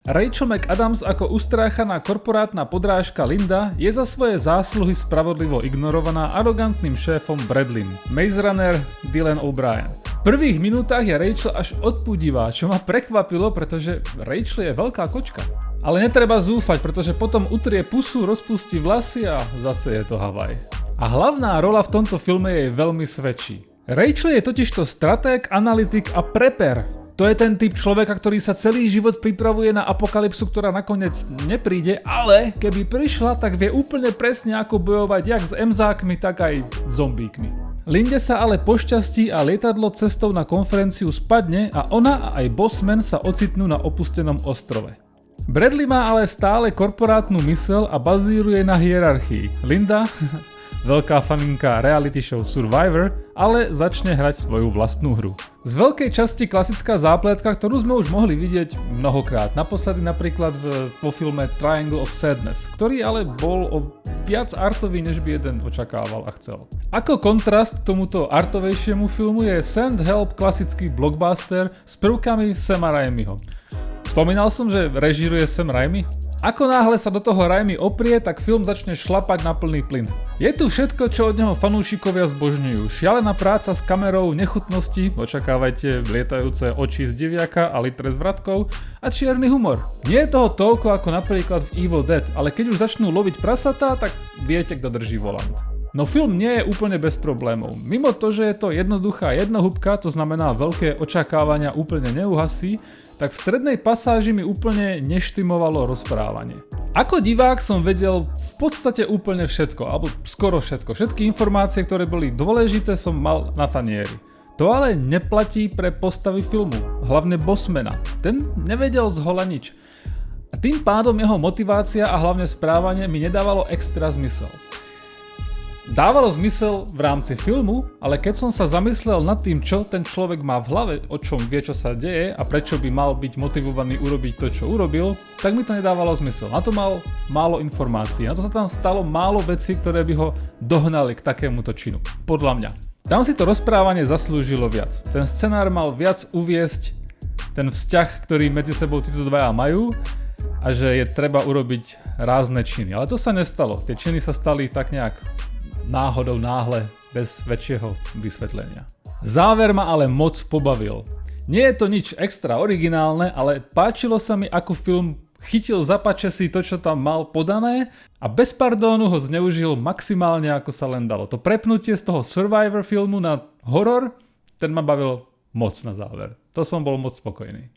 Rachel McAdams ako ustráchaná korporátna podrážka Linda je za svoje zásluhy spravodlivo ignorovaná arogantným šéfom Bradleym, Maze Runner Dylan O'Brien. V prvých minútach je Rachel až odpudivá, čo ma prekvapilo, pretože Rachel je veľká kočka. Ale netreba zúfať, pretože potom utrie pusu, rozpustí vlasy a zase je to Havaj. A hlavná rola v tomto filme jej veľmi svedčí. Rachel je totižto stratég, analytik a prepper. To je ten typ človeka, ktorý sa celý život pripravuje na apokalypsu, ktorá nakoniec nepríde, ale keby prišla, tak vie úplne presne ako bojovať jak s emzákmi, tak aj zombíkmi. Linde sa ale pošťastí a lietadlo cestou na konferenciu spadne a ona a aj bossman sa ocitnú na opustenom ostrove. Bradley má ale stále korporátnu myseľ a bazíruje na hierarchii. Linda, veľká faninka reality show Survivor, ale začne hrať svoju vlastnú hru. Z veľkej časti klasická zápletka, ktorú sme už mohli vidieť mnohokrát. Naposledy napríklad vo filme Triangle of Sadness, ktorý ale bol o viac artový, než by jeden očakával a chcel. Ako kontrast k tomuto artovejšiemu filmu je Send Help klasický blockbuster s prvkami Sama Raimiho. Spomínal som, že režíruje Sam Raimi? Ako náhle sa do toho Raimi oprie, tak film začne šlapať na plný plyn. Je tu všetko, čo od neho fanúšikovia zbožňujú. Šialená práca s kamerou, nechutnosti, očakávajte lietajúce oči z diviaka a litre s vratkov a čierny humor. Nie je toho toľko ako napríklad v Evil Dead, ale keď už začnú loviť prasatá, tak viete, kto drží volant. No film nie je úplne bez problémov. Mimo to, že je to jednoduchá jednohúbka, to znamená veľké očakávania úplne neuhasí, tak v strednej pasáži mi úplne neštimovalo rozprávanie. Ako divák som vedel v podstate úplne všetko, alebo skoro všetko. Všetky informácie, ktoré boli dôležité, som mal na tanieri. To ale neplatí pre postavy filmu, hlavne bossmana. Ten nevedel zhola nič. A tým pádom jeho motivácia a hlavne správanie mi nedávalo extra zmysel. Dávalo zmysel v rámci filmu, ale keď som sa zamyslel nad tým, čo ten človek má v hlave, o čom vie, čo sa deje a prečo by mal byť motivovaný urobiť to, čo urobil, tak mi to nedávalo zmysel. Na to mal málo informácií, na to sa tam stalo málo vecí, ktoré by ho dohnali k takémuto činu. Podľa mňa. Tam si to rozprávanie zaslúžilo viac. Ten scenár mal viac uviesť ten vzťah, ktorý medzi sebou títo dvaja majú a že je treba urobiť rázne činy. Ale to sa nestalo. Tie činy sa stali tak nejak náhodou náhle, bez väčšieho vysvetlenia. Záver ma ale moc pobavil. Nie je to nič extra originálne, ale páčilo sa mi, ako film chytil za pačesy to, čo tam mal podané a bez pardónu ho zneužil maximálne, ako sa len dalo. To prepnutie z toho Survivor filmu na horor, ten ma bavil moc na záver. To som bol moc spokojný.